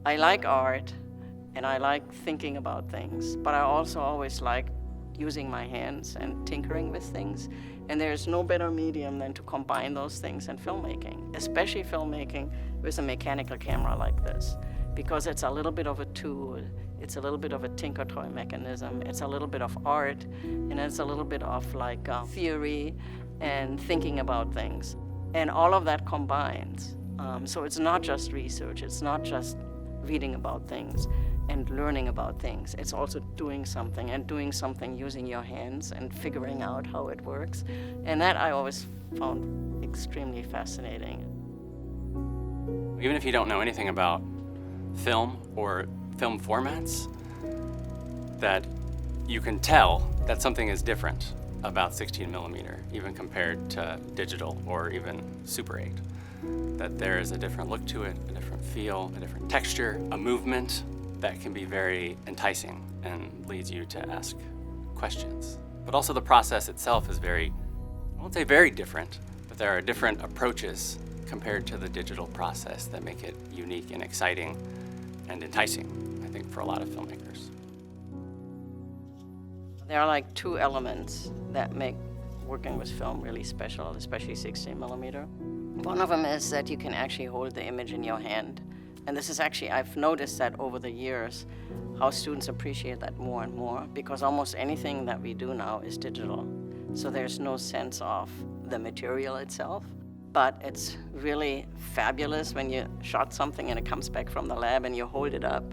I like art and I like thinking about things, but I also always like using my hands and tinkering with things. And there's no better medium than to combine those things in filmmaking, especially filmmaking with a mechanical camera like this, because it's a little bit of a tool, it's a little bit of a tinker toy mechanism, it's a little bit of art, and it's a little bit of like theory and thinking about things. And all of that combines. So it's not just research, it's not just reading about things and learning about things. It's also doing something, and doing something using your hands and figuring out how it works. And that I always found extremely fascinating. Even if you don't know anything about film or film formats, that you can tell that something is different about 16 millimeter, even compared to digital or even Super 8. That there is a different look to it, a different feel, a different texture, a movement that can be very enticing and leads you to ask questions. But also the process itself is very, I won't say very different, but there are different approaches compared to the digital process that make it unique and exciting and enticing, I think, for a lot of filmmakers. There are like two elements that make working with film really special, especially 16 millimeter. One of them is that you can actually hold the image in your hand. And this is actually, I've noticed that over the years, how students appreciate that more and more, because almost anything that we do now is digital. So there's no sense of the material itself, but it's really fabulous when you shot something and it comes back from the lab and you hold it up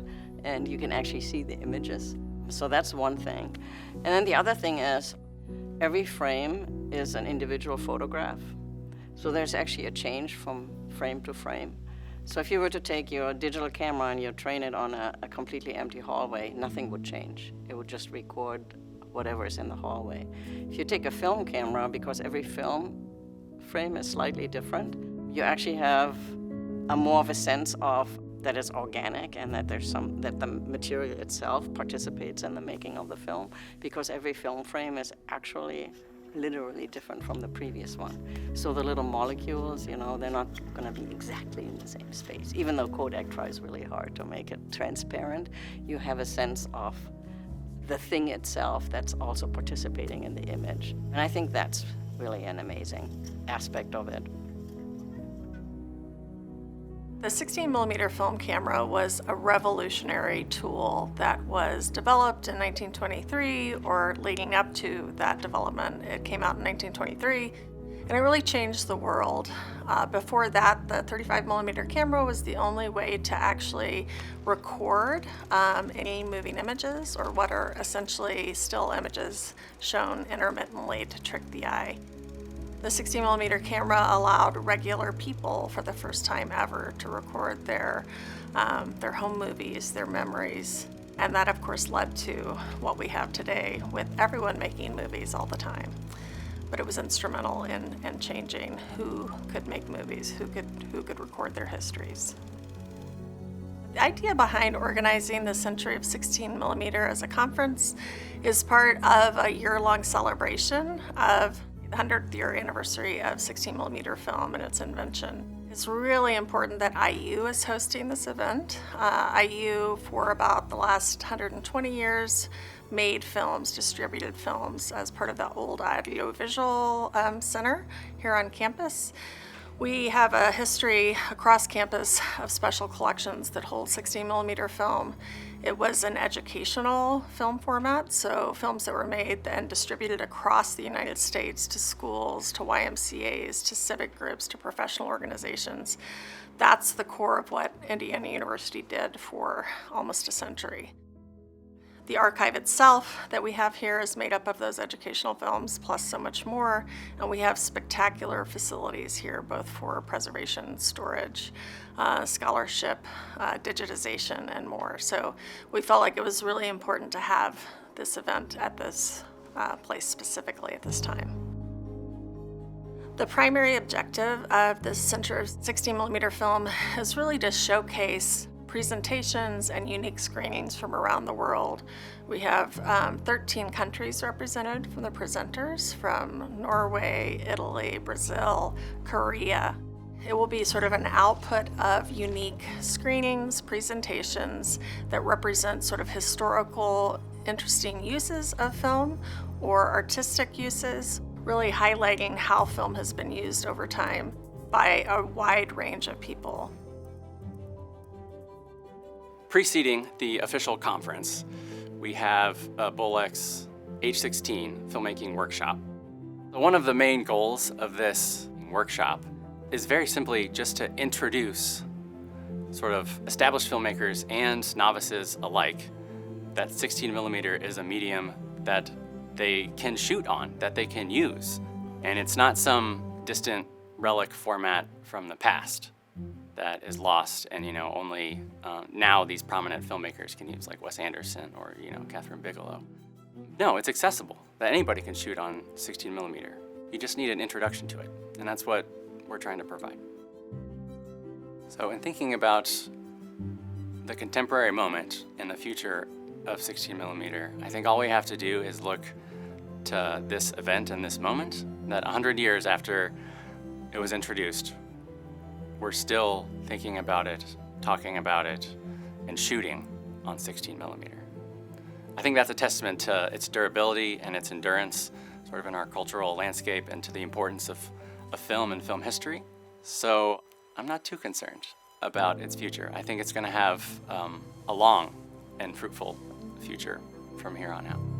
and you can actually see the images. So that's one thing. And then the other thing is, every frame is an individual photograph. So there's actually a change from frame to frame. So if you were to take your digital camera and you train it on a completely empty hallway, nothing would change. It would just record whatever is in the hallway. If you take a film camera, because every film frame is slightly different, you actually have a more of a sense of that it's organic and that that the material itself participates in the making of the film, because every film frame is actually literally different from the previous one. So the little molecules, they're not going to be exactly in the same space. Even though Kodak tries really hard to make it transparent, you have a sense of the thing itself that's also participating in the image. And I think that's really an amazing aspect of it. The 16 millimeter film camera was a revolutionary tool that was developed in 1923 or leading up to that development. It came out in 1923 and it really changed the world. Before that, the 35 millimeter camera was the only way to actually record any moving images, or what are essentially still images shown intermittently to trick the eye. The 16 millimeter camera allowed regular people for the first time ever to record their home movies, their memories. And that of course led to what we have today with everyone making movies all the time. But it was instrumental in changing who could make movies, who could record their histories. The idea behind organizing the Century of 16 millimeter as a conference is part of a year-long celebration of the 100th year anniversary of 16 millimeter film and its invention. It's really important that IU is hosting this event. IU, for about the last 120 years, made films, distributed films as part of the old audiovisual center here on campus. We have a history across campus of special collections that hold 16 millimeter film. It was an educational film format, so films that were made and distributed across the United States to schools, to YMCAs, to civic groups, to professional organizations. That's the core of what Indiana University did for almost a century. The archive itself that we have here is made up of those educational films plus so much more, and we have spectacular facilities here both for preservation, storage, scholarship, digitization, and more. So we felt like it was really important to have this event at this place specifically at this time. The primary objective of this Center of 16 millimeter film is really to showcase presentations and unique screenings from around the world. We have 13 countries represented from the presenters, from Norway, Italy, Brazil, Korea. It will be sort of an output of unique screenings, presentations that represent sort of historical, interesting uses of film or artistic uses, really highlighting how film has been used over time by a wide range of people. Preceding the official conference, we have a Bolex H16 filmmaking workshop. One of the main goals of this workshop is very simply just to introduce sort of established filmmakers and novices alike that 16mm is a medium that they can shoot on, that they can use. And it's not some distant relic format from the past that is lost and, only now these prominent filmmakers can use, like Wes Anderson or, Catherine Bigelow. No, it's accessible, that anybody can shoot on 16mm. You just need an introduction to it, and that's what we're trying to provide. So in thinking about the contemporary moment and the future of 16mm, I think all we have to do is look to this event and this moment, that 100 years after it was introduced, we're still thinking about it, talking about it, and shooting on 16mm. I think that's a testament to its durability and its endurance sort of in our cultural landscape and to the importance of film and film history. So I'm not too concerned about its future. I think it's going to have a long and fruitful future from here on out.